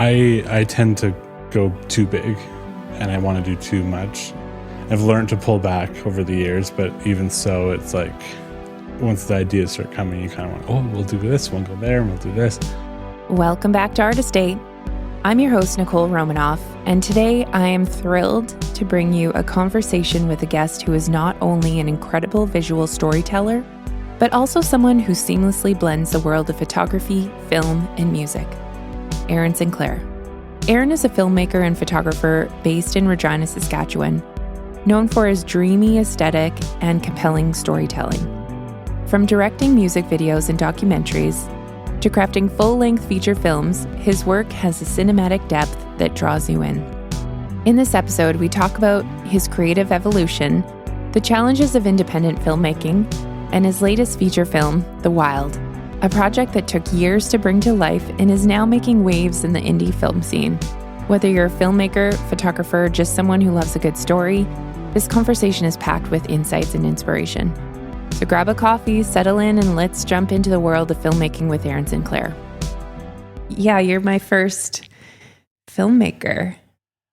I tend to go too big and I want to do too much. I've learned to pull back over the years, but even so, it's like once the ideas start coming, you kind of want, we'll do this, we'll go there, and we'll do this. Welcome back to Artist Date. I'm your host, Nicole Romanoff, and today I am thrilled to bring you a conversation with a guest who is not only an incredible visual storyteller, but also someone who seamlessly blends the world of photography, film, and music. Aaron Sinclair. Aaron is a filmmaker and photographer based in Regina, Saskatchewan, known for his dreamy aesthetic and compelling storytelling. From directing music videos and documentaries to crafting full-length feature films, his work has a cinematic depth that draws you in. In this episode, we talk about his creative evolution, the challenges of independent filmmaking, and his latest feature film, The Wild, a project that took years to bring to life and is now making waves in the indie film scene. Whether you're a filmmaker, photographer, or just someone who loves a good story, this conversation is packed with insights and inspiration. So grab a coffee, settle in, and let's jump into the world of filmmaking with Aaron Sinclair. Yeah, you're my first filmmaker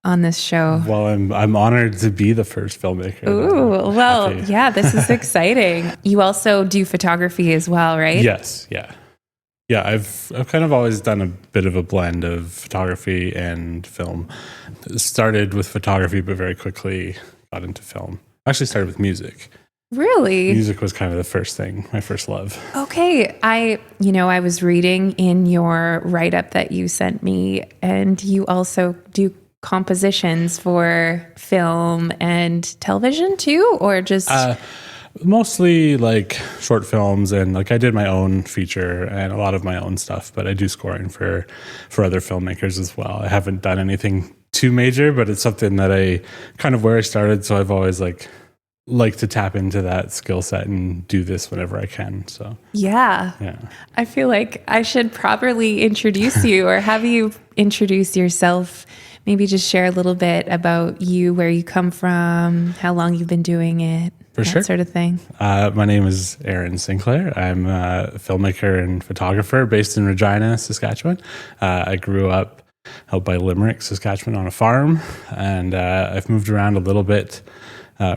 on this show. Well, I'm honored to be the first filmmaker. Ooh, well, yeah, this is exciting. You also do photography as well, right? Yes, yeah. Yeah, I've kind of always done a bit of a blend of photography and film. Started with photography, but very quickly got into film. Actually started with music. Really? Music was kind of the first thing, my first love. Okay. I was reading in your write-up that you sent me, and you also do compositions for film and television too, or just... Mostly like short films, and like I did my own feature and a lot of my own stuff, but I do scoring for other filmmakers as well. I haven't done anything too major, but it's something that I kind of where I started. So I've always like to tap into that skill set and do this whenever I can. So yeah. I feel like I should properly introduce you or have you introduce yourself. Maybe just share a little bit about you, where you come from, how long you've been doing it. For sure. That sort of thing. My name is Aaron Sinclair. I'm a filmmaker and photographer based in Regina, Saskatchewan. I grew up out by Limerick, Saskatchewan on a farm, and I've moved around a little bit,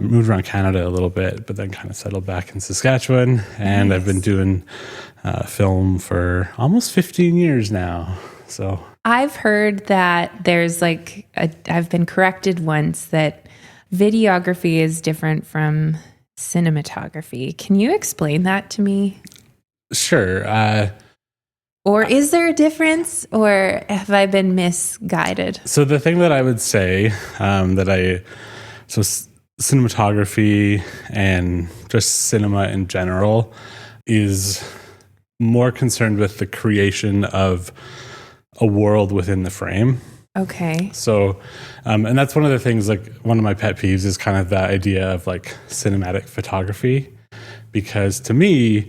moved around Canada a little bit, but then kind of settled back in Saskatchewan. And nice. I've been doing film for almost 15 years now. So I've heard that there's I've been corrected once that videography is different from cinematography. Can you explain that to me? Sure. Or is there a difference, or have I been misguided? So the thing that I would say cinematography and just cinema in general is more concerned with the creation of a world within the frame. Okay. So, and that's one of the things, like one of my pet peeves is kind of that idea of like cinematic photography, because to me,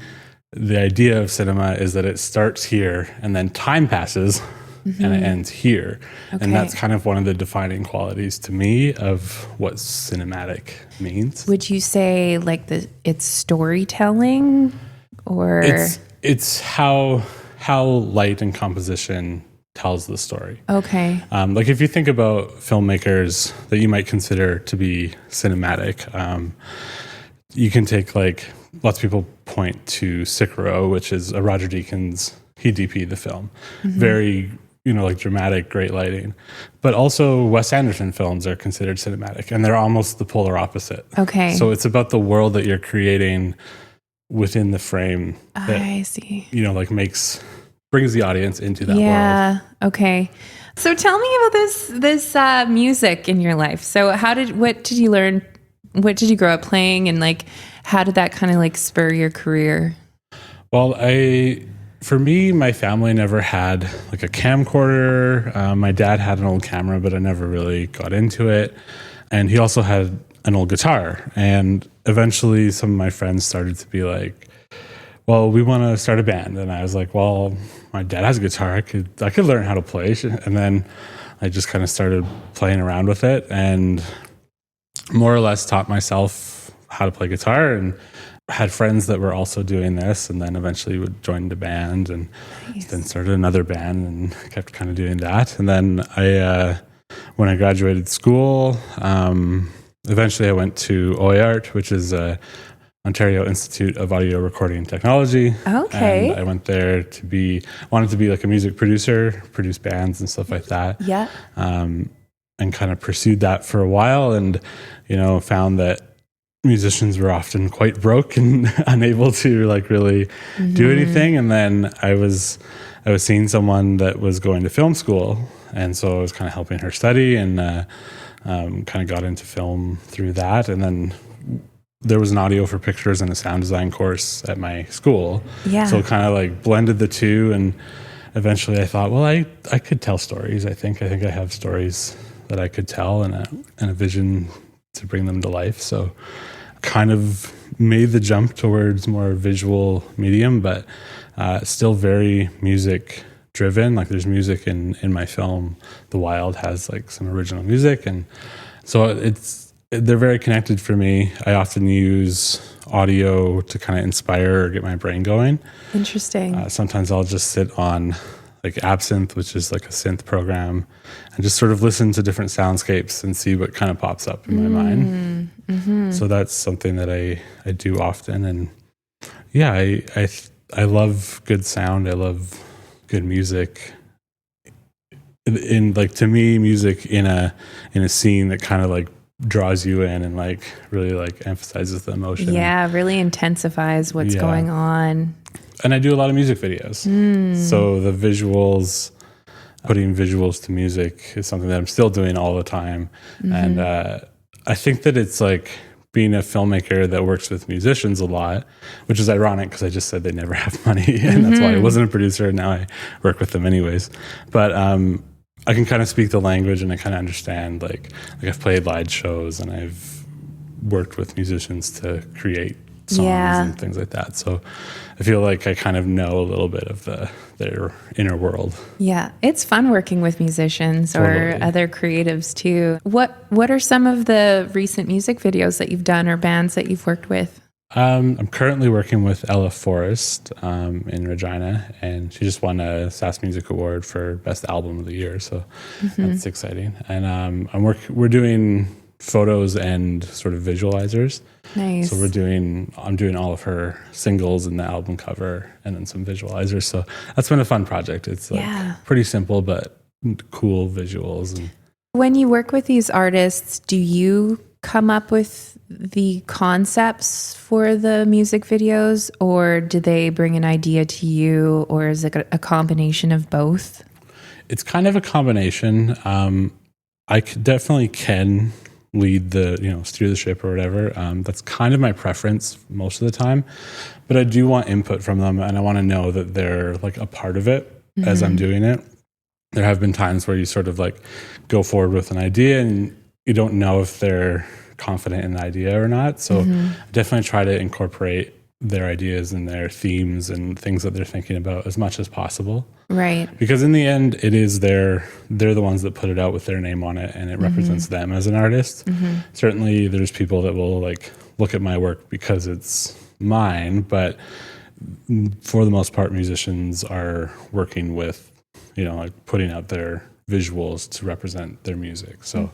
the idea of cinema is that it starts here and then time passes and it ends here. Okay. And that's kind of one of the defining qualities to me of what cinematic means. Would you say like it's storytelling, or? It's how light and composition tells the story. Okay. Like if you think about filmmakers that you might consider to be cinematic, you can take like lots of people point to Sicaro, which is a Roger Deakins. He DP'd the film. Very, like dramatic, great lighting. But also Wes Anderson films are considered cinematic, and they're almost the polar opposite. Okay. So it's about the world that you're creating within the frame. That, I see. Brings the audience into that world. Yeah. Okay. So tell me about this music in your life. So what did you learn? What did you grow up playing, and like, how did that kind of like spur your career? Well, for me, my family never had like a camcorder. My dad had an old camera, but I never really got into it. And he also had an old guitar. And eventually some of my friends started to be like, well, we want to start a band. And I was like, well, my dad has a guitar. I could learn how to play. And then I just kind of started playing around with it and more or less taught myself how to play guitar. And had friends that were also doing this, and then eventually would join the band, and then started another band and kept kind of doing that. And then when I graduated school, eventually I went to OIART, which is Ontario Institute of Audio Recording and Technology. Okay. And I went there wanted to be like a music producer, produce bands and stuff like that. Yeah. And kind of pursued that for a while, and, found that musicians were often quite broke and unable to like really do anything. And then I was seeing someone that was going to film school, and so I was kind of helping her study, and kind of got into film through that. And then there was an audio for pictures and a sound design course at my school. Yeah. So kind of like blended the two, and eventually I thought, well, I could tell stories. I think I have stories that I could tell, and a vision to bring them to life. So kind of made the jump towards more visual medium, but still very music driven. Like there's music in my film. The Wild has like some original music, and so they're very connected for me. I often use audio to kind of inspire or get my brain going. Interesting. Sometimes I'll just sit on like Absinthe, which is like a synth program, and just sort of listen to different soundscapes and see what kind of pops up in my mind. Mm-hmm. So that's something that I do often. And yeah, I love good sound. I love good music. In like, to me, music in a scene that kind of like draws you in and like really like emphasizes the emotion. Yeah, really intensifies what's going on. And I do a lot of music videos. So the visuals, putting visuals to music is something that I'm still doing all the time. And I think that it's like being a filmmaker that works with musicians a lot, which is ironic because I just said they never have money, and that's why I wasn't a producer, and now I work with them anyways. But I can kind of speak the language, and I kind of understand, like I've played live shows, and I've worked with musicians to create songs and things like that. So I feel like I kind of know a little bit of their inner world. Yeah. It's fun working with musicians or other creatives too. What are some of the recent music videos that you've done or bands that you've worked with? I'm currently working with Ella Forrest in Regina, and she just won a SAS Music Award for Best Album of the Year. So that's exciting. And we're doing photos and sort of visualizers. Nice. So I'm doing all of her singles and the album cover, and then some visualizers. So that's been a fun project. It's like pretty simple, but cool visuals. And when you work with these artists, do you come up with the concepts for the music videos, or do they bring an idea to you, or is it a combination of both? It's kind of a combination. I definitely can lead steer the ship or whatever. That's kind of my preference most of the time, but I do want input from them, and I want to know that they're like a part of it as I'm doing it. There have been times where you sort of like go forward with an idea and you don't know if they're confident in the idea or not. So I definitely try to incorporate their ideas and their themes and things that they're thinking about as much as possible. Right. Because in the end, it is they're the ones that put it out with their name on it, and it represents them as an artist. Certainly there's people that will like look at my work because it's mine, but for the most part, musicians are working with, like putting out their visuals to represent their music. So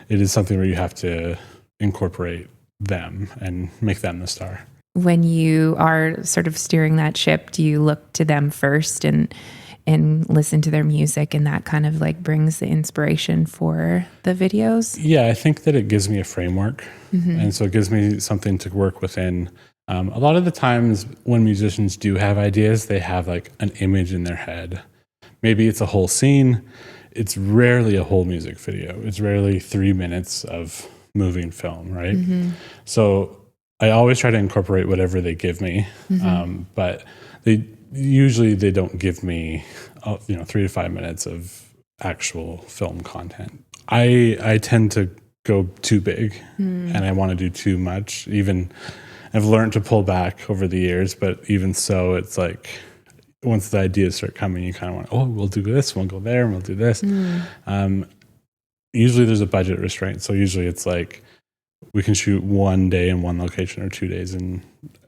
it is something where you have to incorporate them and make them the star. When you are sort of steering that ship, do you look to them first and listen to their music, and that kind of like brings the inspiration for the videos? Yeah, I think that it gives me a framework. And so it gives me something to work within. A lot of the times when musicians do have ideas, they have like an image in their head. Maybe it's a whole scene. It's rarely a whole music video. It's rarely 3 minutes of moving film, right? So I always try to incorporate whatever they give me, but they don't give me 3 to 5 minutes of actual film content. I tend to go too big, and I want to do too much. Even I've learned to pull back over the years, but even so, it's like once the ideas start coming, you kind of want, we'll do this, we'll go there, and we'll do this. Usually there's a budget restraint, so usually it's like we can shoot one day in one location or 2 days in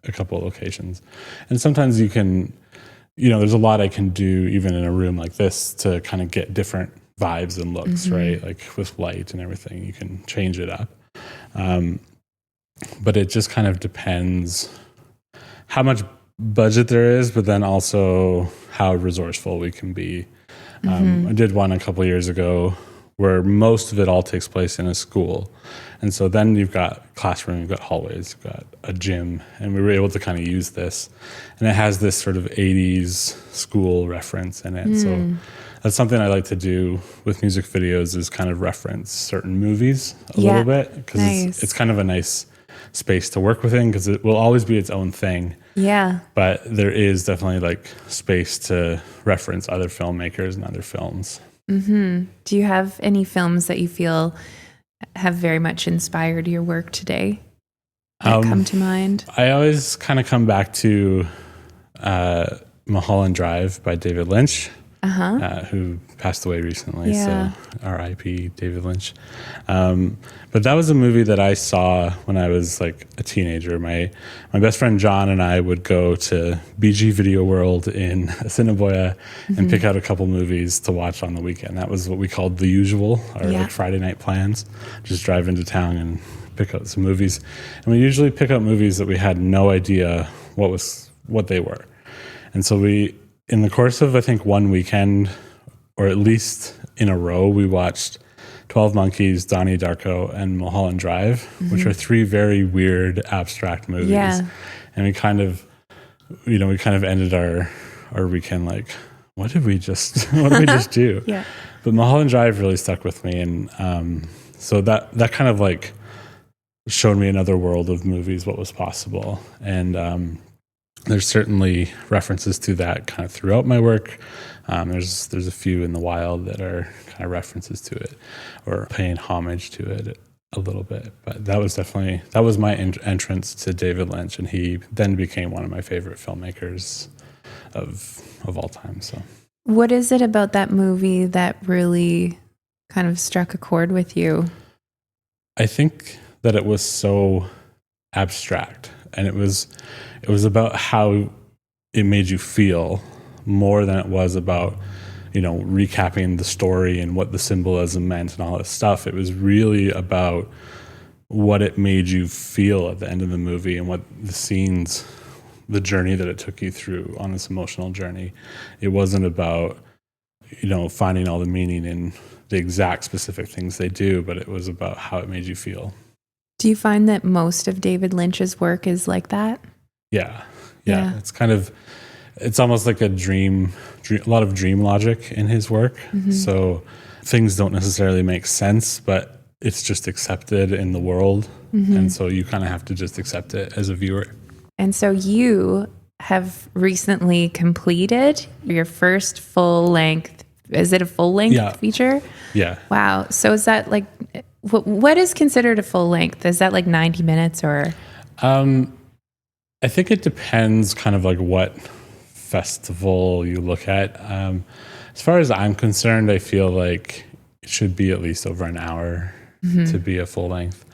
a couple of locations. And sometimes you can, there's a lot I can do even in a room like this to kind of get different vibes and looks, right? Like with light and everything, you can change it up. But it just kind of depends how much budget there is, but then also how resourceful we can be. I did one a couple of years ago where most of it all takes place in a school. And so then you've got classroom, you've got hallways, you've got a gym, and we were able to kind of use this. And it has this sort of 80s school reference in it. So that's something I like to do with music videos, is kind of reference certain movies a little bit, because it's kind of a nice space to work within, because it will always be its own thing. Yeah. But there is definitely like space to reference other filmmakers and other films. Do you have any films that you feel have very much inspired your work today that come to mind? I always kind of come back to Mulholland Drive by David Lynch, who passed away recently. So R.I.P. David Lynch. But that was a movie that I saw when I was like a teenager. My best friend John and I would go to BG Video World in Assiniboia and pick out a couple movies to watch on the weekend. That was what we called the usual, or like Friday night plans. Just drive into town and pick out some movies. And we usually pick out movies that we had no idea what they were. And so in the course of, I think, one weekend, or at least in a row, we watched 12 Monkeys, Donnie Darko, and Mulholland Drive, which are three very weird, abstract movies. Yeah. And we kind of ended our weekend like, what did we just do? Yeah. But Mulholland Drive really stuck with me. And so that kind of like showed me another world of movies, what was possible. And there's certainly references to that kind of throughout my work. There's a few in the wild that are kind of references to it or paying homage to it a little bit. But that was my entrance to David Lynch, and he then became one of my favorite filmmakers of all time. So, what is it about that movie that really kind of struck a chord with you? I think that it was so abstract, and it was about how it made you feel more than it was about, recapping the story and what the symbolism meant and all that stuff. It was really about what it made you feel at the end of the movie and what the scenes, the journey that it took you through on this emotional journey. It wasn't about, finding all the meaning in the exact specific things they do, but it was about how it made you feel. Do you find that most of David Lynch's work is like that? Yeah. It's almost like a lot of dream logic in his work. So things don't necessarily make sense, but it's just accepted in the world. And so you kind of have to just accept it as a viewer. And so you have recently completed your first full-length, is it a full-length feature? Yeah. Wow. So is that like, what is considered a full length? Is that like 90 minutes or? I think it depends kind of like what festival you look at. As far as I'm concerned, I feel like it should be at least over an hour to be a full length.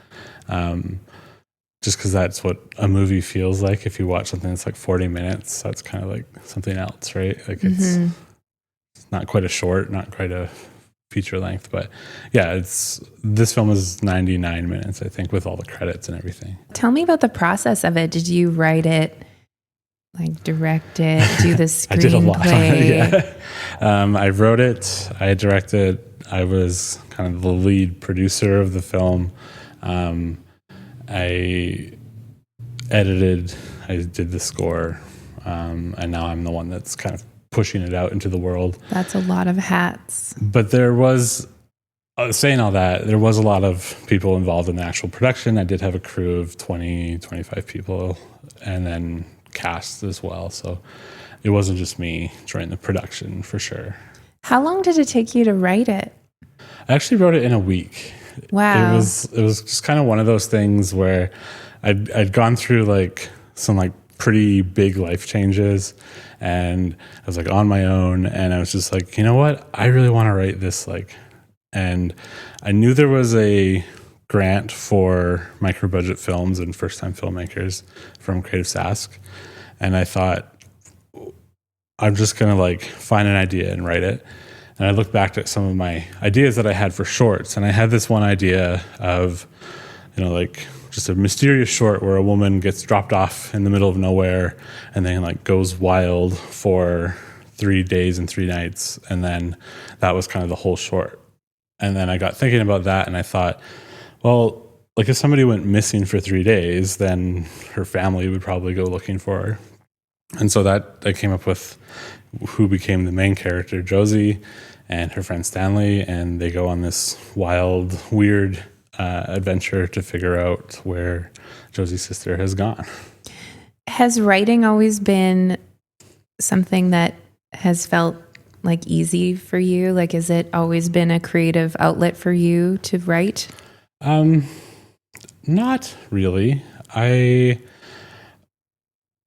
Just because that's what a movie feels like. If you watch something that's like 40 minutes, that's kind of like something else, right? Like it's not quite a short, not quite a feature length, but this film is 99 minutes, I think, with all the credits and everything. Tell me about the process of it. Did you write it, like direct it, do the screenplay? I did a lot. I wrote it, I directed, I was kind of the lead producer of the film. I edited, I did the score, and now I'm the one that's kind of pushing it out into the world. That's a lot of hats. But there was, saying all that, there was a lot of people involved in the actual production. I did have a crew of 20, 25 people, and then cast as well. So it wasn't just me during the production, for sure. How long did it take you to write it? I actually wrote it in a week. Wow. It was just kind of one of those things where I'd gone through like some like pretty big life changes, and I was like on my own, and I was just like, you know what? I really want to write this, and I knew there was a grant for micro budget films and first time filmmakers from Creative Sask. And I thought, I'm just going to like find an idea and write it. And I looked back at some of my ideas that I had for shorts, and I had this one idea of, like just a mysterious short where a woman gets dropped off in the middle of nowhere and then like goes wild for 3 days and 3 nights. And then that was kind of the whole short. And then I got thinking about that, and I thought, well, like if somebody went missing for 3 days, then her family would probably go looking for her. And so that I came up with who became the main character, Josie, and her friend Stanley, and they go on this wild, weird adventure to figure out where Josie's sister has gone. Has writing always been something that has felt like easy for you? Like, has it always been a creative outlet for you to write? Not really.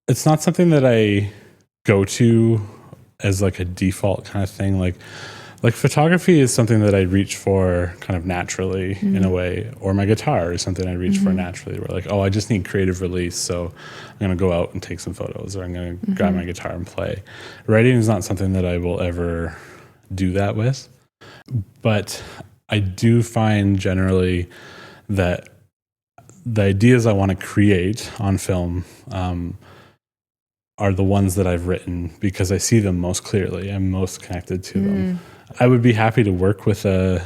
It's not something that I go to as like a default kind of thing. Like photography is something that I reach for kind of naturally in a way, or my guitar is something I reach for naturally. Where like, I just need creative release, so I'm going to go out and take some photos, or I'm going to grab my guitar and play. Writing is not something that I will ever do that with, but I do find generally that the ideas I want to create on film are the ones that I've written because I see them most clearly. I'm most connected to them. I would be happy to work with a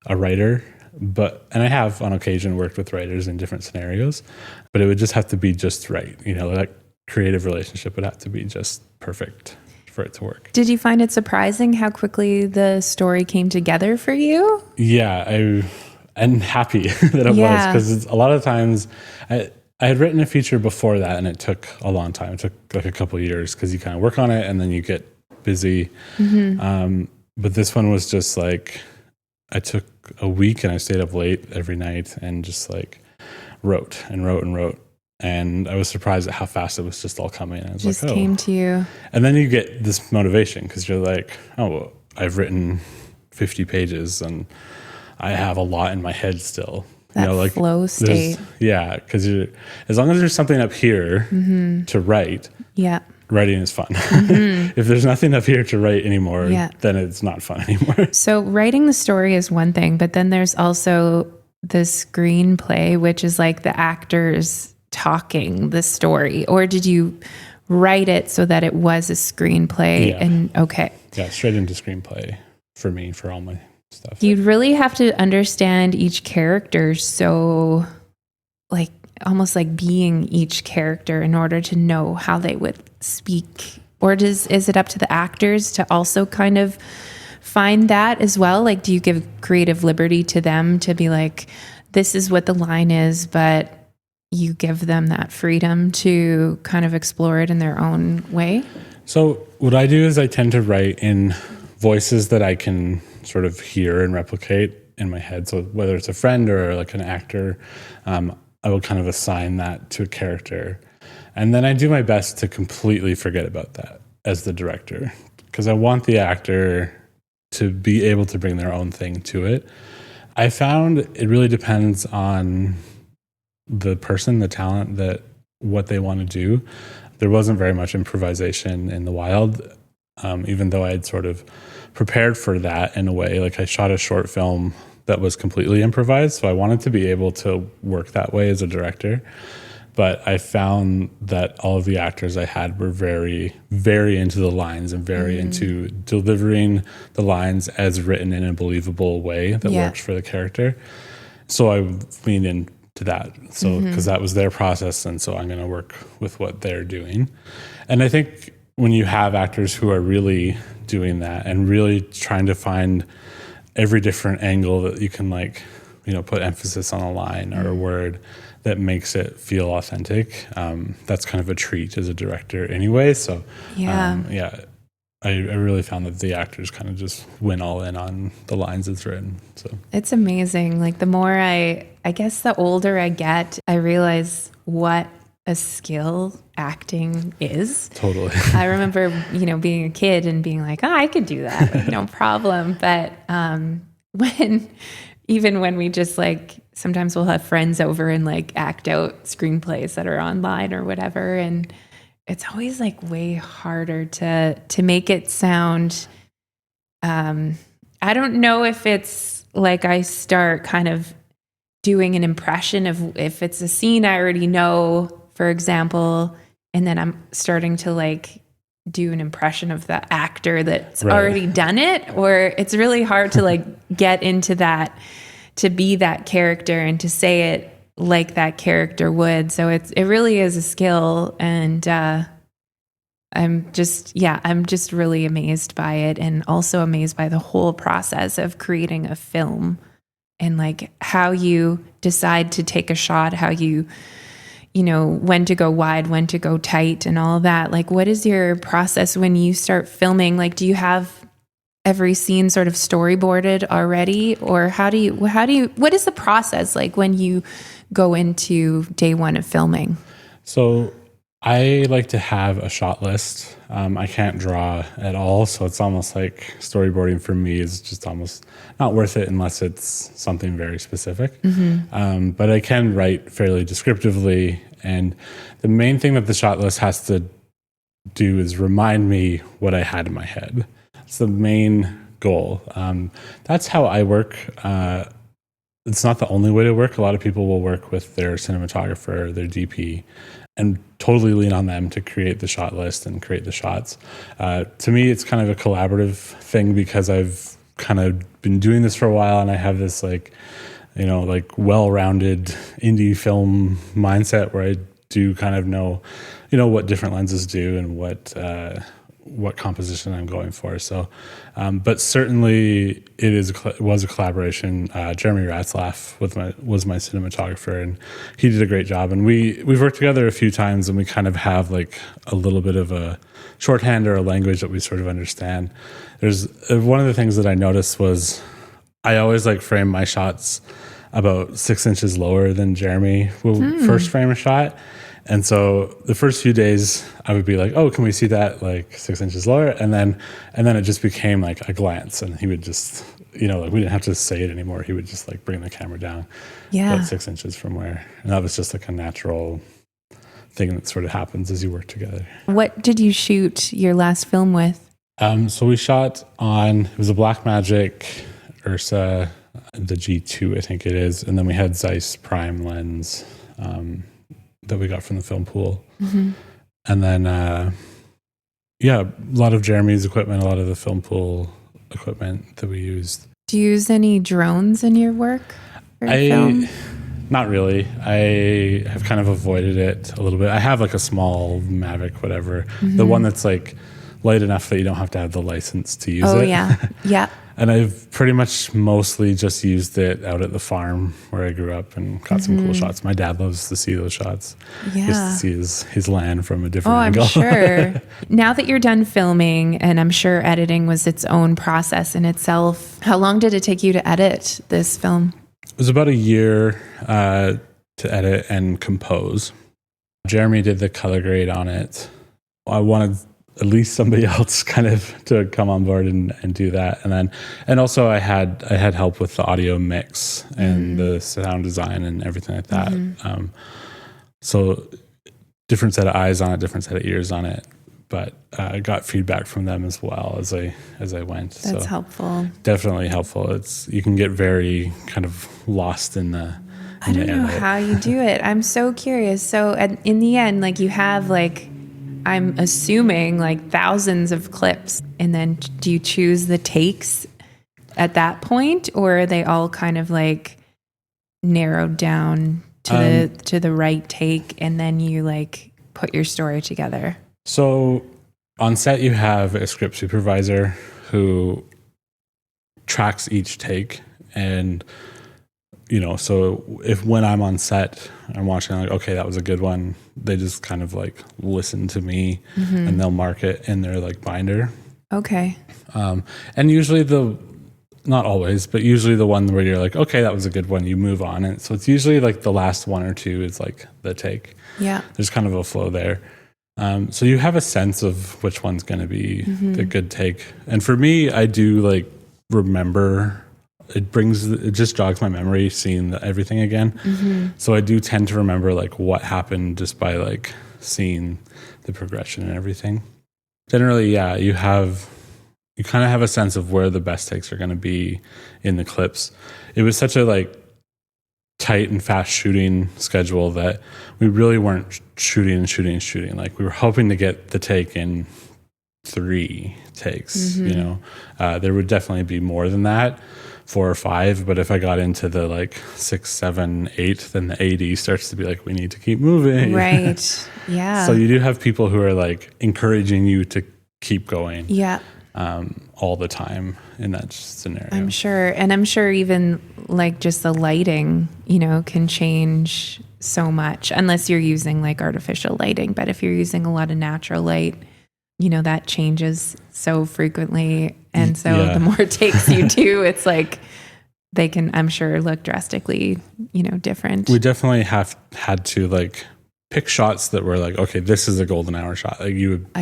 writer, and I have on occasion worked with writers in different scenarios, but it would just have to be just right. That creative relationship would have to be just perfect for it to work. Did you find it surprising how quickly the story came together for you? Yeah, I'm happy that it was, because a lot of times I had written a feature before that, and it took a long time. It took like a couple of years because you kind of work on it and then you get busy. But this one was just like, I took a week and I stayed up late every night and just like wrote and wrote and wrote. And I was surprised at how fast it was just all coming. And I was just came to you. And then you get this motivation because you're like, well, I've written 50 pages and I have a lot in my head still. That flow state. Yeah, because as long as there's something up here to write, writing is fun. If there's nothing up here to write anymore, then it's not fun anymore. So writing the story is one thing, but then there's also the screenplay, which is like the actors talking the story. Or did you write it so that it was a screenplay? Yeah, straight into screenplay for me, for all my stuff. You'd really have to understand each character, so like almost like being each character in order to know how they would speak. Or is it up to the actors to also kind of find that as well? Like, do you give creative liberty to them to be like, this is what the line is, but you give them that freedom to kind of explore it in their own way? So what I do is I tend to write in voices that I can sort of hear and replicate in my head. So whether it's a friend or like an actor, I will kind of assign that to a character. And then I do my best to completely forget about that as the director, because I want the actor to be able to bring their own thing to it. I found it really depends on the person, the talent, that what they want to do. There wasn't very much improvisation in the wild, even though I had sort of prepared for that in a way. Like I shot a short film that was completely improvised, so I wanted to be able to work that way as a director. But I found that all of the actors I had were very, very into the lines and very into delivering the lines as written in a believable way that works for the character. So I leaned into that. So because that was their process, and so I'm going to work with what they're doing. And I think when you have actors who are really doing that and really trying to find every different angle that you can, like, you know, put emphasis on a line or a word that makes it feel authentic, that's kind of a treat as a director anyway. So I really found that the actors kind of just went all in on the lines it's written. So it's amazing. Like the more I guess the older I get, I realize what a skill acting is. Totally. I remember, being a kid and being like, oh, I could do that. Like, no problem. But even when we just like, sometimes we'll have friends over and like act out screenplays that are online or whatever. And it's always like way harder to make it sound, I don't know if it's like I start kind of doing an impression of if it's a scene I already know, for example, and then I'm starting to like do an impression of the actor that's already done it, or it's really hard to like get into that, to be that character and to say it like that character would. So it really is a skill, and I'm just really amazed by it, and also amazed by the whole process of creating a film and like how you decide to take a shot, how you know, when to go wide, when to go tight and all of that. Like, what is your process when you start filming? Like, do you have every scene sort of storyboarded already, or what is the process like when you go into day one of filming? So I like to have a shot list. I can't draw at all, so it's almost like storyboarding for me is just almost not worth it unless it's something very specific. But I can write fairly descriptively, and the main thing that the shot list has to do is remind me what I had in my head. It's the main goal. That's how I work. It's not the only way to work. A lot of people will work with their cinematographer, their DP, and totally lean on them to create the shot list and create the shots. To me, it's kind of a collaborative thing because I've kind of been doing this for a while, and I have this like, you know, like well-rounded indie film mindset where I do kind of know, you know, what different lenses do and what composition I'm going for. So, but certainly it was a collaboration. Jeremy Ratzlaff was my cinematographer, and he did a great job. And we've worked together a few times, and we kind of have like a little bit of a shorthand or a language that we sort of understand. There's one of the things that I noticed was I always like frame my shots about 6 inches lower than Jeremy will first frame a shot. And so the first few days I would be like, oh, can we see that like 6 inches lower? And then it just became like a glance, and he would just, you know, like we didn't have to say it anymore. He would just like bring the camera down about 6 inches from where, and that was just like a natural thing that sort of happens as you work together. What did you shoot your last film with? So we shot on, it was a Blackmagic Ursa, the G2, I think it is. And then we had Zeiss Prime lens, that we got from the film pool. And then, a lot of Jeremy's equipment, a lot of the film pool equipment that we used. Do you use any drones in your work for film? Not really. I have kind of avoided it a little bit. I have like a small Mavic, whatever. The one that's like light enough that you don't have to have the license to use it. Oh, yeah. And I've pretty much mostly just used it out at the farm where I grew up and got some cool shots. My dad loves to see those shots. Yeah. He used to see his land from a different angle. I'm sure. Now that you're done filming, and I'm sure editing was its own process in itself, how long did it take you to edit this film? It was about a year to edit and compose. Jeremy did the color grade on it. I wanted at least somebody else kind of to come on board and do that. And also I had help with the audio mix and the sound design and everything like that. So different set of eyes on it, different set of ears on it, but I got feedback from them as well as I went. That's helpful. Definitely helpful. You can get very kind of lost in the I don't know how you do it. I'm so curious. So in the end, like you have like, I'm assuming like thousands of clips, and then do you choose the takes at that point, or are they all kind of like narrowed down to the right take, and then you like put your story together? So on set you have a script supervisor who tracks each take, and you know, so if when I'm on set, I'm watching like, okay, that was a good one. They just kind of like listen to me and they'll mark it in their like binder. Okay. And usually not always, but usually the one where you're like, okay, that was a good one, you move on. And so it's usually like the last one or two is like the take. Yeah. There's kind of a flow there. So you have a sense of which one's going to be the good take. And for me, I do like remember it just jogs my memory seeing everything again. So I do tend to remember like what happened just by like seeing the progression and everything. Generally, yeah, you kind of have a sense of where the best takes are going to be in the clips. It was such a like tight and fast shooting schedule that we really weren't shooting. Like we were hoping to get the take in 3 takes, you know. There would definitely be more than that, 4 or 5, but if I got into the like 6, 7, 8, then the AD starts to be like, we need to keep moving. Right. Yeah. So you do have people who are like encouraging you to keep going. Yeah. All the time in that scenario. I'm sure. And I'm sure even like just the lighting, you know, can change so much unless you're using like artificial lighting. But if you're using a lot of natural light, you know, that changes so frequently. And so the more takes you do, it's like they can, I'm sure, look drastically, you know, different. We definitely had to like pick shots that were like, okay, this is a golden hour shot. Like you would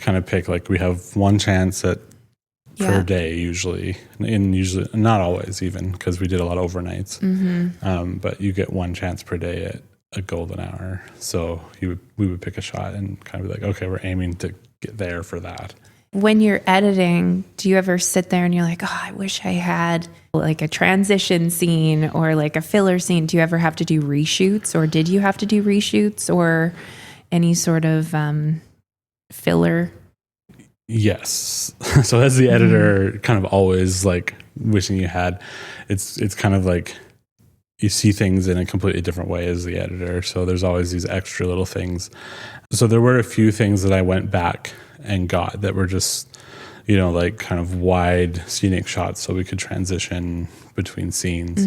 kind of pick like, we have one chance at per day usually, and usually not always even, because we did a lot of overnights. But you get one chance per day at a golden hour. So we would pick a shot and kind of be like, okay, we're aiming to get there for that. When you're editing, do you ever sit there and you're like, oh, I wish I had like a transition scene or like a filler scene? Do you ever have to do reshoots, or did you have to do reshoots or any sort of filler? Yes. So as the editor, kind of always like wishing you had, it's kind of like you see things in a completely different way as the editor. So there's always these extra little things. So there were a few things that I went back and got that were just, you know, like kind of wide scenic shots so we could transition between scenes.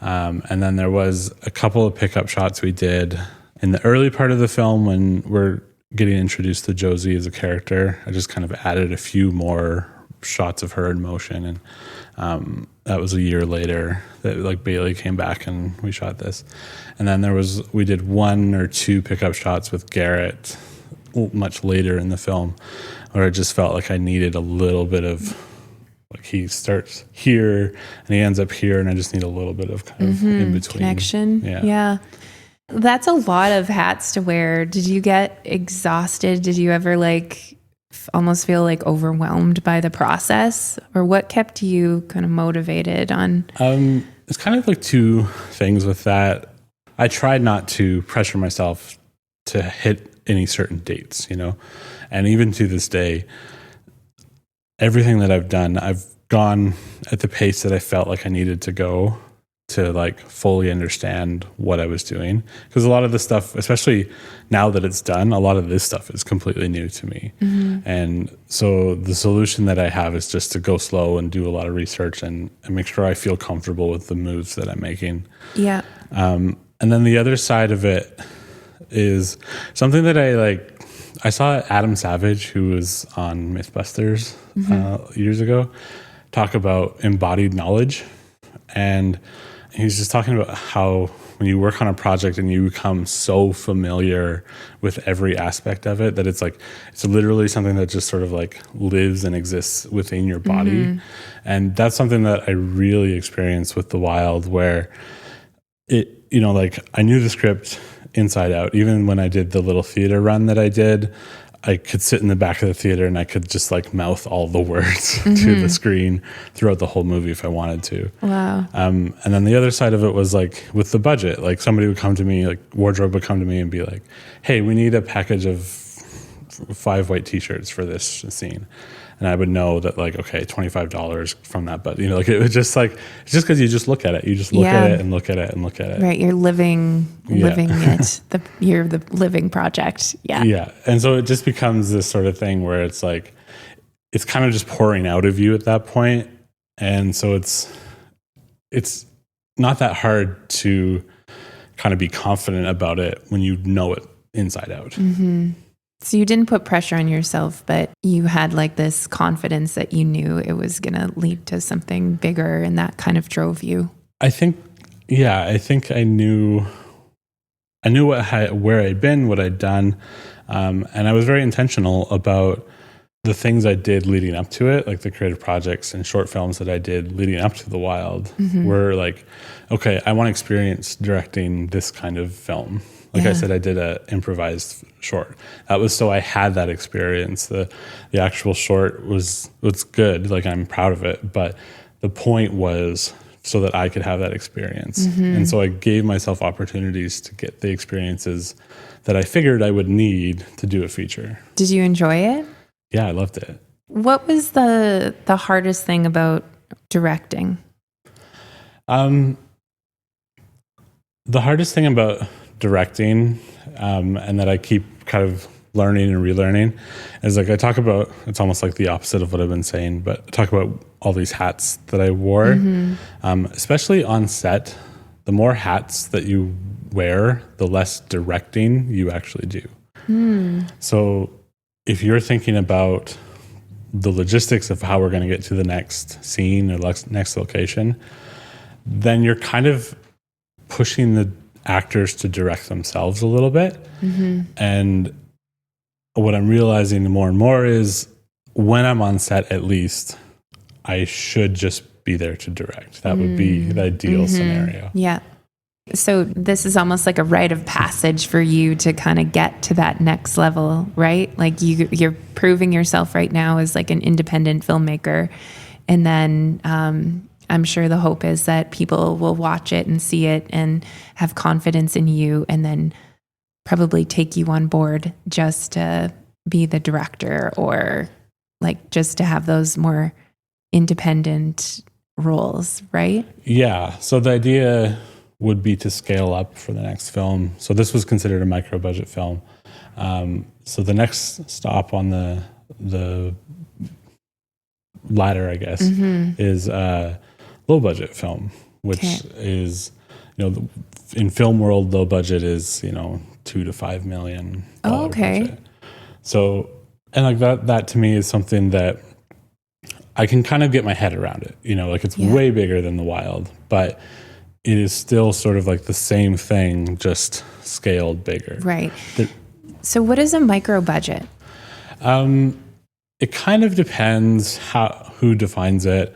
And then there was a couple of pickup shots we did in the early part of the film when we're getting introduced to Josie as a character. I just kind of added a few more shots of her in motion, and that was a year later that like Bailey came back and we shot this. And then we did 1 or 2 pickup shots with Garrett much later in the film, where I just felt like I needed a little bit of like, he starts here and he ends up here, and I just need a little bit of kind of in between connection. Yeah. That's a lot of hats to wear. Did you get exhausted? Did you ever like almost feel like overwhelmed by the process, or what kept you kind of motivated on? It's kind of like 2 things with that. I tried not to pressure myself to hit any certain dates, you know, and even to this day, everything that I've done, I've gone at the pace that I felt like I needed to go to like fully understand what I was doing. Because a lot of the stuff, especially now that it's done, a lot of this stuff is completely new to me. And so the solution that I have is just to go slow and do a lot of research and make sure I feel comfortable with the moves that I'm making. Yeah. And then the other side of it is something that I saw Adam Savage, who was on Mythbusters years ago, talk about embodied knowledge. And he's just talking about how when you work on a project and you become so familiar with every aspect of it, that it's like, it's literally something that just sort of like lives and exists within your body. And that's something that I really experienced with The Wild, where it, you know, like I knew the script inside out. Even when I did the little theater run that I did, I could sit in the back of the theater and I could just like mouth all the words to the screen throughout the whole movie if I wanted to. Wow. And then the other side of it was like with the budget, like somebody would come to me, like wardrobe would come to me and be like, hey, we need a package of 5 white t-shirts for this scene. And I would know that like, okay, $25 from that. But, you know, like it was just like, it's just because you just look at it. You just look at it and look at it and look at it. Right. You're living it. You're the living project. Yeah. Yeah. And so it just becomes this sort of thing where it's like, it's kind of just pouring out of you at that point. And so it's not that hard to kind of be confident about it when you know it inside out. So you didn't put pressure on yourself, but you had like this confidence that you knew it was going to lead to something bigger, and that kind of drove you. I think I knew where I'd been, what I'd done. And I was very intentional about the things I did leading up to it, like the creative projects and short films that I did leading up to The Wild, were like, okay, I want to experience directing this kind of film. Like I said, I did a improvised short. That was so I had that experience. The actual short was good. Like, I'm proud of it. But the point was so that I could have that experience. And so I gave myself opportunities to get the experiences that I figured I would need to do a feature. Did you enjoy it? Yeah, I loved it. What was the hardest thing about directing? The hardest thing about directing, and that I keep kind of learning and relearning, is like I talk about, it's almost like the opposite of what I've been saying, but I talk about all these hats that I wore, especially on set. The more hats that you wear, the less directing you actually do. So if you're thinking about the logistics of how we're going to get to the next scene or next location, then you're kind of pushing the actors to direct themselves a little bit. And what I'm realizing more and more is when I'm on set, at least, I should just be there to direct. That would be the ideal scenario. Yeah. So this is almost like a rite of passage for you to kind of get to that next level, right? Like you're proving yourself right now as like an independent filmmaker. And then I'm sure the hope is that people will watch it and see it and have confidence in you, and then probably take you on board just to be the director, or like just to have those more independent roles, right? Yeah. So the idea would be to scale up for the next film. So this was considered a micro budget film. So the next stop on the ladder, I guess, is a low budget film, which is, in film world, low budget is, $2 to $5 million. Oh, okay. Budget. So, and like that to me is something that I can kind of get my head around it. Like it's way bigger than The Wild, but it is still sort of like the same thing, just scaled bigger. Right. So what is a micro budget? It kind of depends who defines it.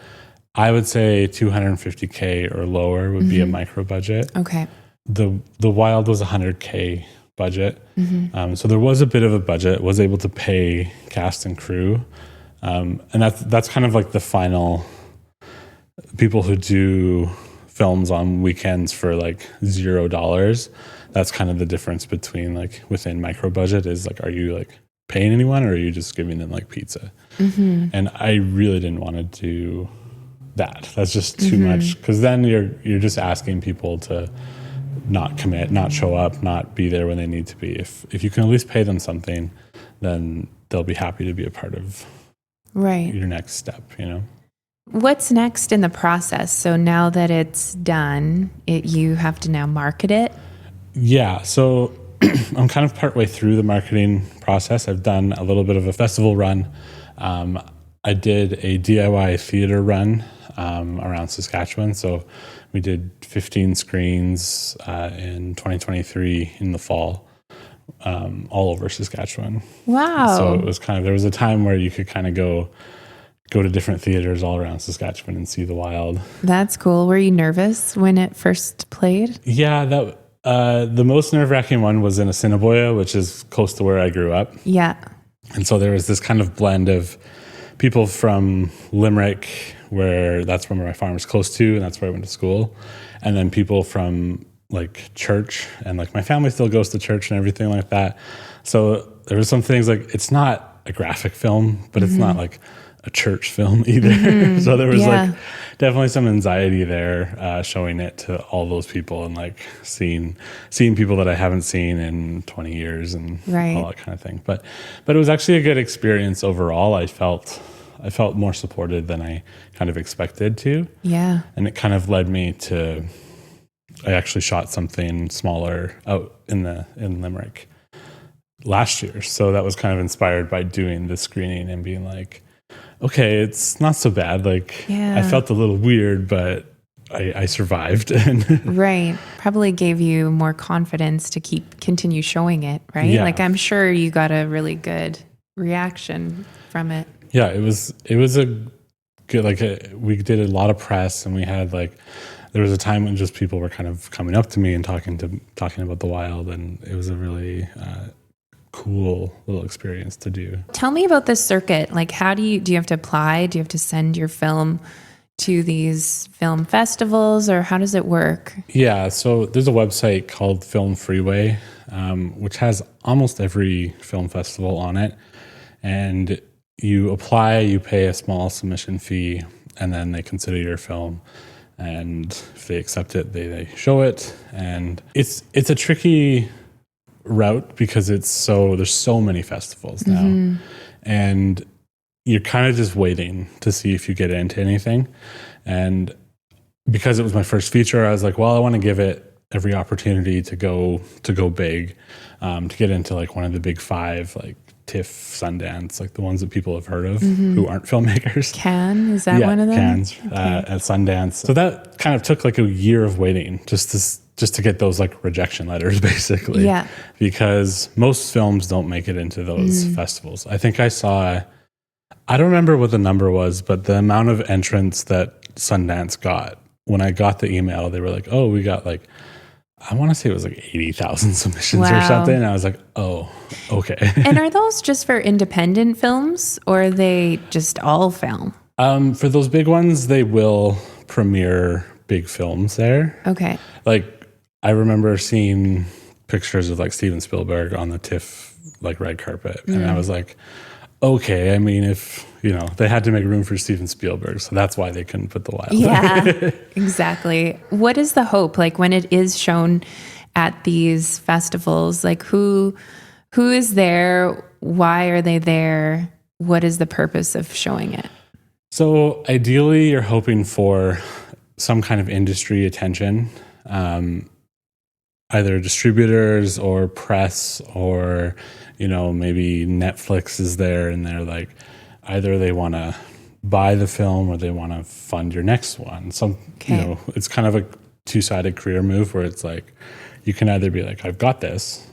I would say $250K or lower would be a micro budget. Okay. The Wild was $100K budget. So there was a bit of a budget, was able to pay cast and crew. And that's kind of like the final people who do films on weekends for like $0. That's kind of the difference between like within micro budget is like, are you like paying anyone or are you just giving them like pizza? And I really didn't want to do that. That's just too much, because then you're just asking people to not commit, not show up, not be there when they need to be. If you can at least pay them something, then they'll be happy to be a part of your next step, What's next in the process? So now that it's done, you have to now market it? Yeah. So I'm kind of partway through the marketing process. I've done a little bit of a festival run. I did a DIY theater run around Saskatchewan. So we did 15 screens in 2023 in the fall, all over Saskatchewan. Wow. So it was there was a time where you could kind of go to different theaters all around Saskatchewan and see The Wild. That's cool. Were you nervous when it first played? Yeah, the most nerve-wracking one was in Assiniboia, which is close to where I grew up. Yeah. And so there was this kind of blend of people from Limerick, where that's where my farm is close to, and that's where I went to school. And then people from like church, and like my family still goes to church and everything like that. So there was some things like, it's not a graphic film, but it's not like a church film either. So there was like definitely some anxiety there, showing it to all those people and like seeing people that I haven't seen in 20 years and all that kind of thing. But it was actually a good experience overall. I felt more supported than I kind of expected to. Yeah. And it kind of led me to, I actually shot something smaller out in Limerick last year. So that was kind of inspired by doing the screening and being like, okay, it's not so bad. Like, I felt a little weird, but I survived. Right. Probably gave you more confidence to continue showing it, right? Yeah. Like, I'm sure you got a really good reaction from it? Yeah, it was a good, we did a lot of press, and we had there was a time when just people were kind of coming up to me and talking about the wild, and it was a really cool little experience to do. Tell me about this circuit. How do you have to apply? Do you have to send your film to these film festivals, or how does it work? Yeah, so there's a website called Film Freeway, which has almost every film festival on it. And you apply, you pay a small submission fee, and then they consider your film. And if they accept it, they show it. And it's a tricky route because there's so many festivals now. And you're kind of just waiting to see if you get into anything. And because it was my first feature, I was like, well, I want to give it every opportunity to go big, to get into one of the big five, TIFF, Sundance, the ones that people have heard of who aren't filmmakers. Cannes, is that one of them? Cannes, at Sundance. So that kind of took a year of waiting just to get those rejection letters, basically. Yeah. Because most films don't make it into those festivals. I think I don't remember what the number was, but the amount of entrants that Sundance got, when I got the email, they were like, oh, we got I want to say it was 80,000 submissions or something. And I was like, oh, okay. And are those just for independent films, or are they just all film? For those big ones, they will premiere big films there. Okay. I remember seeing pictures of Steven Spielberg on the TIFF red carpet. And I was like, okay, I mean, if, they had to make room for Steven Spielberg, so that's why they couldn't put the wild. Yeah, exactly. What is the hope? When it is shown at these festivals, who is there? Why are they there? What is the purpose of showing it? So ideally, you're hoping for some kind of industry attention, either distributors or press, or maybe Netflix is there and they're either they want to buy the film or they want to fund your next one. It's kind of a two-sided career move where it's you can either be I've got this,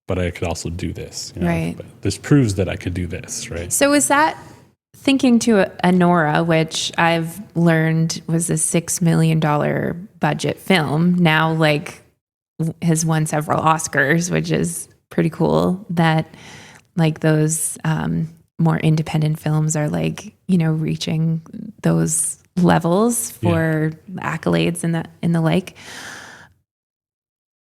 but I could also do this. Right. But this proves that I could do this, right? So is that thinking to Anora, which I've learned was a $6 million budget film, now has won several Oscars, which is pretty cool that those more independent films are reaching those levels for accolades and the like.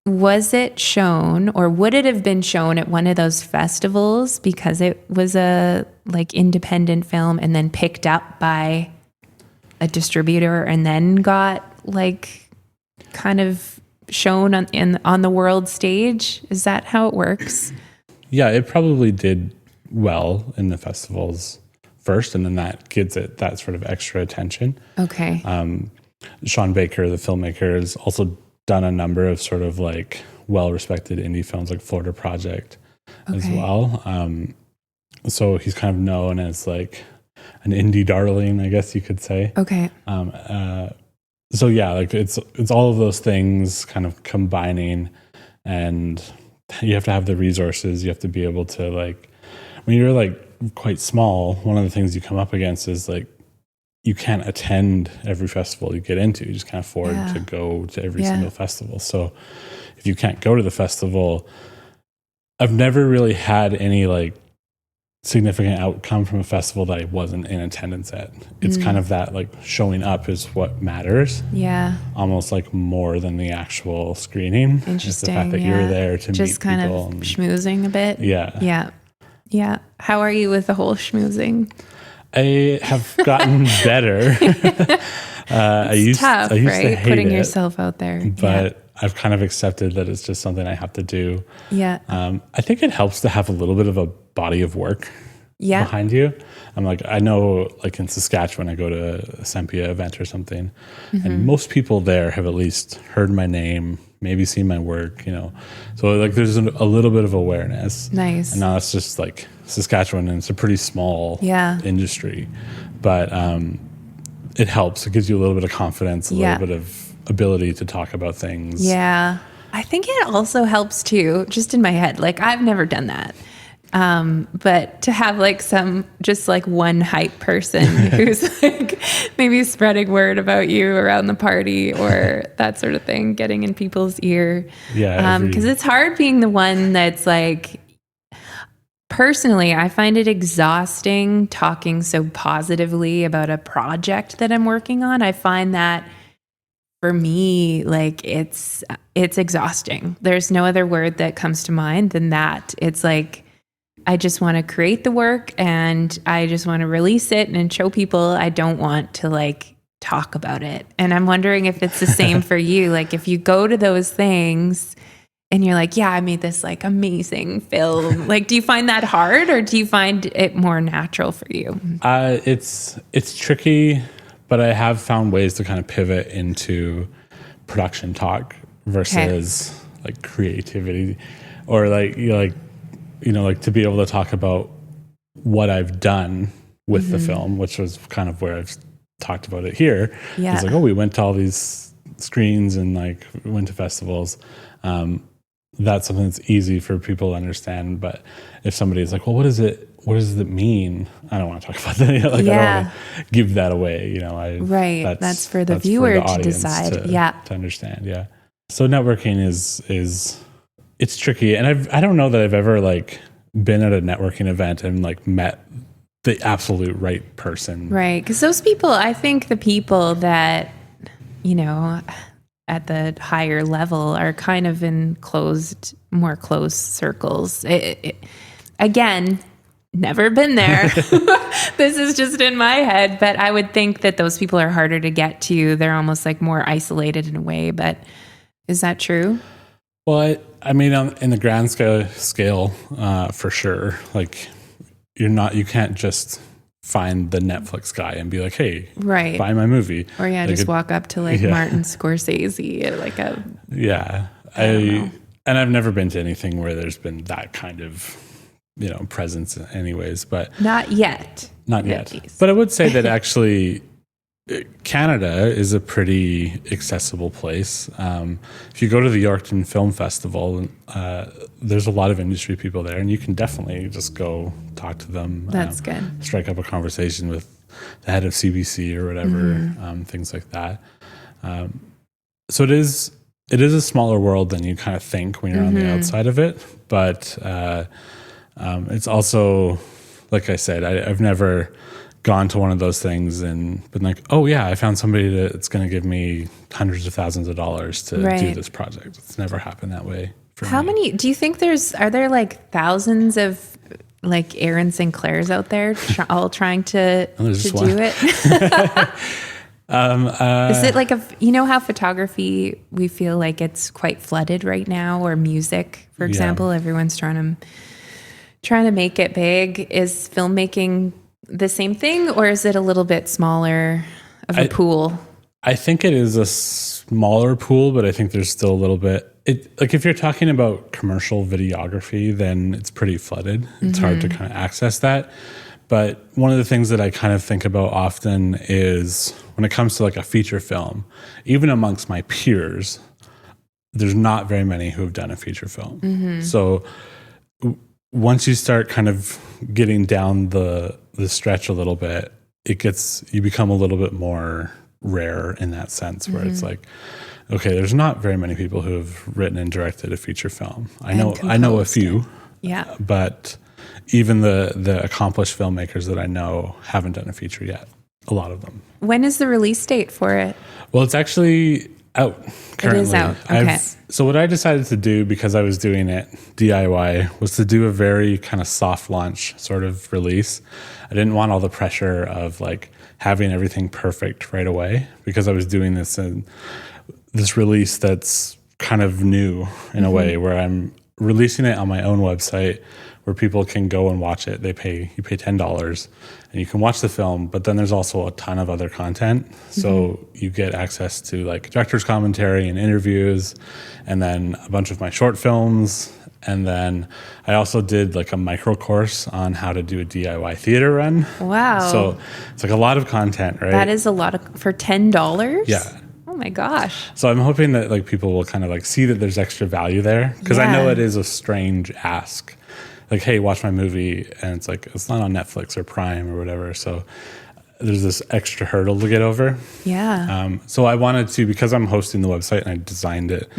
Was it shown, or would it have been shown at one of those festivals because it was a independent film and then picked up by a distributor and then got kind of shown on the world stage? Is that how it works? Yeah, it probably did well in the festivals first, and then that gives it that sort of extra attention. Okay. Sean Baker, the filmmaker, has also done a number of sort of well-respected indie films like Florida Project as well. So he's kind of known as an indie darling, I guess you could say. Okay. So yeah, it's all of those things kind of combining, and you have to have the resources. You have to be able to when you're quite small, one of the things you come up against is you can't attend every festival you get into. You just can't afford to go to every single festival. So if you can't go to the festival, I've never really had any significant outcome from a festival that I wasn't in attendance at. It's kind of that showing up is what matters. Yeah. Almost more than the actual screening. Interesting. It's the fact that you're there to just meet people. Just kind of schmoozing a bit. Yeah. Yeah. Yeah. How are you with the whole schmoozing? I have gotten better. It's tough, I used right? to hate Putting it, yourself out there. But I've kind of accepted that it's just something I have to do. Yeah. I think it helps to have a little bit of a body of work behind you. I'm I know in Saskatchewan, I go to a Sempia event or something, and most people there have at least heard my name, maybe seen my work, So there's a little bit of awareness. Nice. And now it's just Saskatchewan, and it's a pretty small industry, but it helps. It gives you a little bit of confidence, a little bit of ability to talk about things. Yeah. I think it also helps too, just in my head. I've never done that. But to have like just like one hype person who's like maybe spreading word about you around the party or that sort of thing, getting in people's ear. Yeah. Because it's hard being the one that's like, personally, I find it exhausting talking so positively about a project that I'm working on. I find that for me, like it's exhausting. There's no other word that comes to mind than that. It's like, I just want to create the work and I just want to release it and show people. I don't want to like talk about it. And I'm wondering if it's the same for you. Like if you go to those things and you're like, yeah, I made this like amazing film. Like, do you find that hard or do you find it more natural for you? It's tricky, but I have found ways to kind of pivot into production talk versus like creativity or like, like to be able to talk about what I've done with the film, which was kind of where I've talked about it here. Yeah. It's like, we went to all these screens and like went to festivals. That's something that's easy for people to understand. But if somebody's like, well, what does it mean? I don't want to talk about that. Like, I don't want to give that away. Right. That's for the viewer to decide. To understand. Yeah. So networking is it's tricky. And I don't know that I've ever like been at a networking event and like met the absolute right person. Right. Because those people, I think the people that, at the higher level are kind of in more closed circles. Again, never been there. This is just in my head, but I would think that those people are harder to get to. They're almost like more isolated in a way, but is that true? Well, I mean, in the grand scale, for sure. Like, you can't just find the Netflix guy and be like, hey, buy my movie. Or just walk up to like Martin Scorsese at like a... Yeah. And I've never been to anything where there's been that kind of, presence anyways, but... Not yet. Not yet. But I would say that actually... Canada is a pretty accessible place. If you go to the Yorkton Film Festival, there's a lot of industry people there, and you can definitely just go talk to them. That's good. Strike up a conversation with the head of CBC or whatever, things like that. So it is a smaller world than you kind of think when you're on the outside of it, but it's also, like I said, I've never gone to one of those things and been like, oh yeah, I found somebody that's going to give me hundreds of thousands of dollars to do this project. It's never happened that way for me. How many, do you think are there like thousands of like Aaron Sinclairs out there all trying to do it? Is it like how photography, we feel like it's quite flooded right now, or music, for example, everyone's trying to make it big. Is filmmaking the same thing, or is it a little bit smaller of a pool? I think it is a smaller pool, but I think there's still a little bit. Like if you're talking about commercial videography, then it's pretty flooded. It's hard to kind of access that. But one of the things that I kind of think about often is when it comes to like a feature film, even amongst my peers, there's not very many who have done a feature film. So once you start kind of getting down the stretch a little bit, you become a little bit more rare in that sense, where it's like, okay, there's not very many people who have written and directed a feature film. I know a few, but even the accomplished filmmakers that I know haven't done a feature yet. A lot of them. When is the release date for it? Well, it's actually out currently. It is out. Okay. So what I decided to do, because I was doing it DIY, was to do a very kind of soft launch sort of release. I didn't want all the pressure of like having everything perfect right away, because I was doing this release that's kind of new in a way, where I'm releasing it on my own website where people can go and watch it. You pay $10 and you can watch the film, but then there's also a ton of other content. So you get access to like director's commentary and interviews, and then a bunch of my short films. And then I also did like a micro course on how to do a DIY theater run. Wow. So it's like a lot of content, right? That is a lot for $10? Yeah. Oh my gosh. So I'm hoping that like people will kind of like see that there's extra value there, because I know it is a strange ask. like, hey, watch my movie. And it's like, it's not on Netflix or Prime or whatever. So there's this extra hurdle to get over. Yeah. So I wanted to, because I'm hosting the website and I designed it,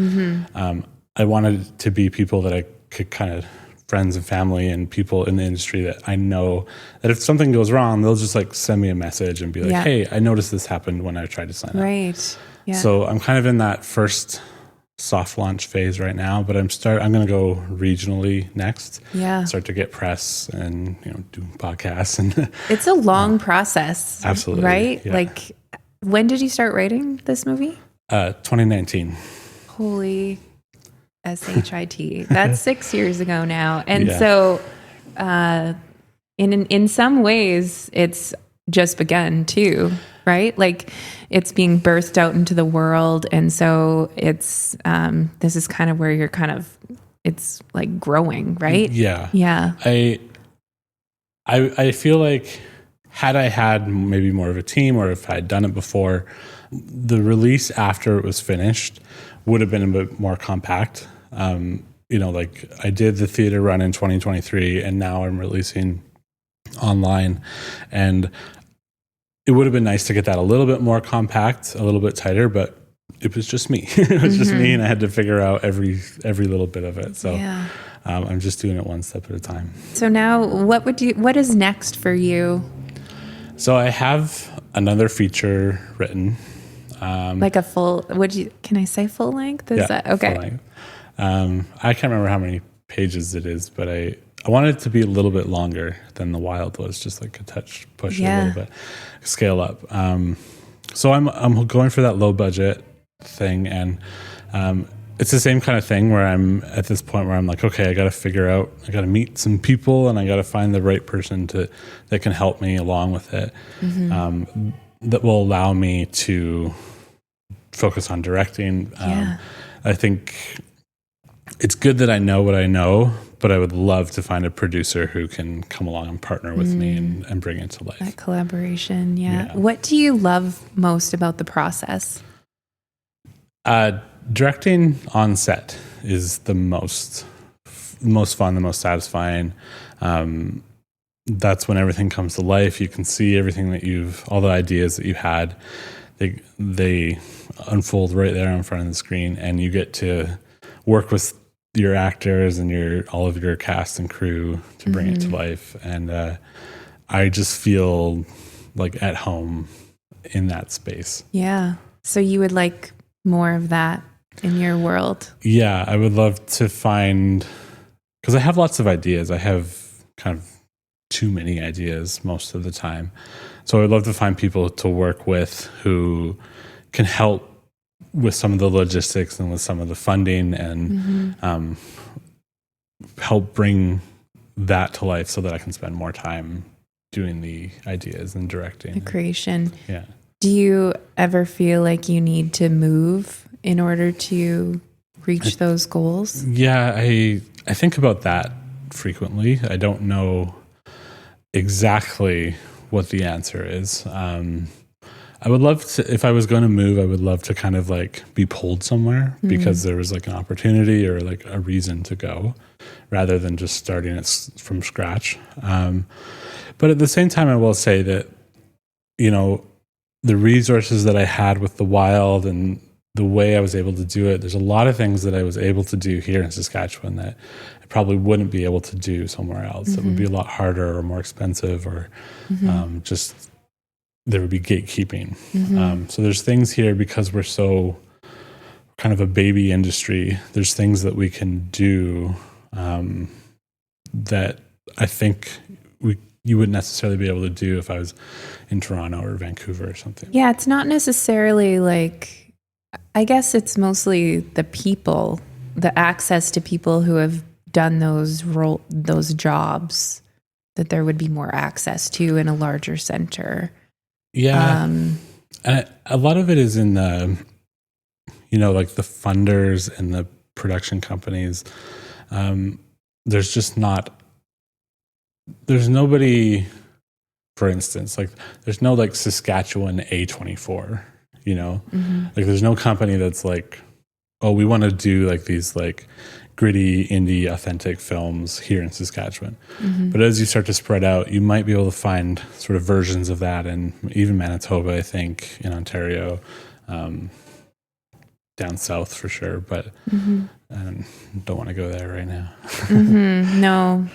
I wanted it to be people that I could kind of, friends and family and people in the industry that I know that if something goes wrong, they'll just like send me a message and be like, hey, I noticed this happened when I tried to sign up. Right. Yeah. So I'm kind of in that first soft launch phase right now, but I'm going to go regionally next. Yeah. Start to get press and, do podcasts. And it's a long process. Absolutely. Right? Yeah. Like, when did you start writing this movie? 2019. Holy SHIT. That's 6 years ago now. And so in some ways, it's just begun too, right? Like, it's being birthed out into the world. And so it's, this is kind of where you're it's like growing, right? Yeah. Yeah. I feel like had I had maybe more of a team, or if I'd done it before, the release after it was finished would have been a bit more compact. Like I did the theater run in 2023 and now I'm releasing online, and it would have been nice to get that a little bit more compact, a little bit tighter, but it was just me. It was just me, and I had to figure out every little bit of it. So I'm just doing it one step at a time. So now what is next for you? So I have another feature written. Like a full, can I say full length? Is that okay? Full length. I can't remember how many pages it is, but I wanted it to be a little bit longer than The Wild was, just like push it a little bit, scale up. So I'm going for that low budget thing, and it's the same kind of thing where I'm at this point where I'm like, okay, I got to meet some people, and I got to find the right person that can help me along with it, that will allow me to focus on directing. I think it's good that I know what I know, but I would love to find a producer who can come along and partner with me and bring it to life. That collaboration, yeah. What do you love most about the process? Directing on set is the most fun, the most satisfying. That's when everything comes to life. You can see everything all the ideas that you had, they unfold right there in front of the screen, and you get to work with your actors and all of your cast and crew to bring it to life. And I just feel like at home in that space. Yeah. So you would like more of that in your world? Yeah, I would love to find, because I have lots of ideas. I have kind of too many ideas most of the time. So I'd love to find people to work with who can help with some of the logistics and with some of the funding, and help bring that to life so that I can spend more time doing the ideas and directing. The creation. Yeah. Do you ever feel like you need to move in order to reach those goals? Yeah, I think about that frequently. I don't know exactly what the answer is. I would love to, if I was going to move, I would love to kind of like be pulled somewhere because there was like an opportunity or like a reason to go, rather than just starting it from scratch. But at the same time, I will say that, the resources that I had with The Wild and the way I was able to do it, there's a lot of things that I was able to do here in Saskatchewan that I probably wouldn't be able to do somewhere else. It would be a lot harder or more expensive, or just there would be gatekeeping. So there's things here, because we're so kind of a baby industry, there's things that we can do that I think you wouldn't necessarily be able to do if I was in Toronto or Vancouver or something. Yeah, it's not necessarily like, I guess it's mostly the people, the access to people who have done those jobs, that there would be more access to in a larger center. Yeah. And a lot of it is in the, like the funders and the production companies. There's nobody, for instance, like there's no like Saskatchewan A24, like there's no company that's like, oh, we want to do like these like gritty, indie, authentic films here in Saskatchewan. But as you start to spread out, you might be able to find sort of versions of that in even Manitoba, I think, in Ontario, down south for sure. But I don't want to go there right now. No.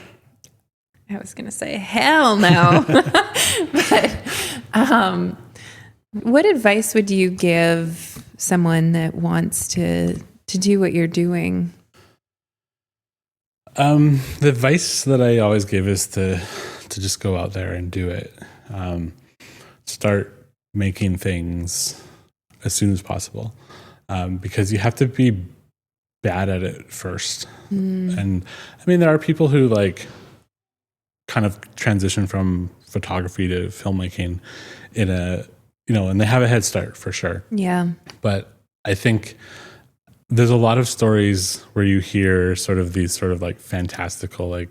I was going to say, hell no. But what advice would you give someone that wants to do what you're doing? The advice that I always give is to just go out there and do it. Start making things as soon as possible, because you have to be bad at it first. And I mean, there are people who like kind of transition from photography to filmmaking in a, and they have a head start for sure. Yeah. But I think there's a lot of stories where you hear sort of these sort of like fantastical, like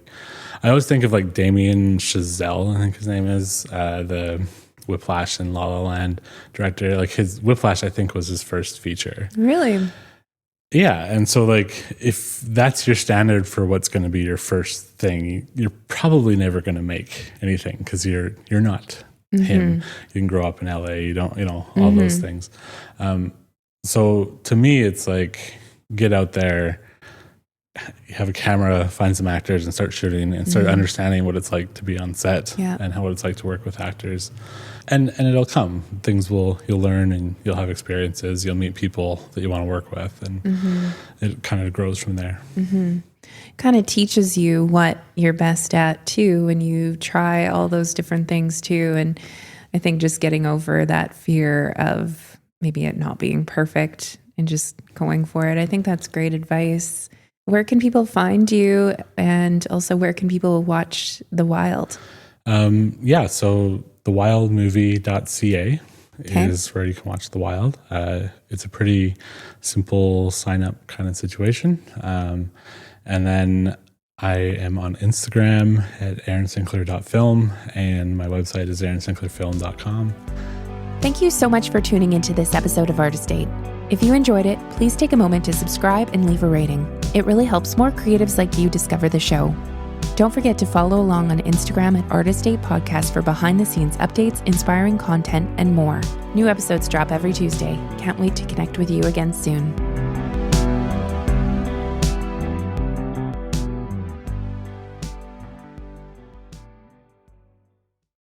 I always think of like Damien Chazelle, I think his name is, the Whiplash and La La Land director. Like his Whiplash, I think, was his first feature. Really? Yeah. And so like if that's your standard for what's going to be your first thing, you're probably never going to make anything because you're not him. You can grow up in LA, you don't, all those things. So to me, it's like, get out there, you have a camera, find some actors and start shooting and start understanding what it's like to be on set and what it's like to work with actors. And it'll come. You'll learn and you'll have experiences. You'll meet people that you want to work with, and it kind of grows from there. Kind of teaches you what you're best at too, when you try all those different things too. And I think just getting over that fear of maybe it not being perfect and just going for it. I think that's great advice. Where can people find you? And also, where can people watch The Wild? So thewildmovie.ca is where you can watch The Wild. It's a pretty simple sign up kind of situation. And then I am on Instagram at aaronsinclair.film, and my website is aaronsinclairfilm.com. Thank you so much for tuning into this episode of Artist Date. If you enjoyed it, please take a moment to subscribe and leave a rating. It really helps more creatives like you discover the show. Don't forget to follow along on Instagram at Artist Date Podcast for behind-the-scenes updates, inspiring content, and more. New episodes drop every Tuesday. Can't wait to connect with you again soon.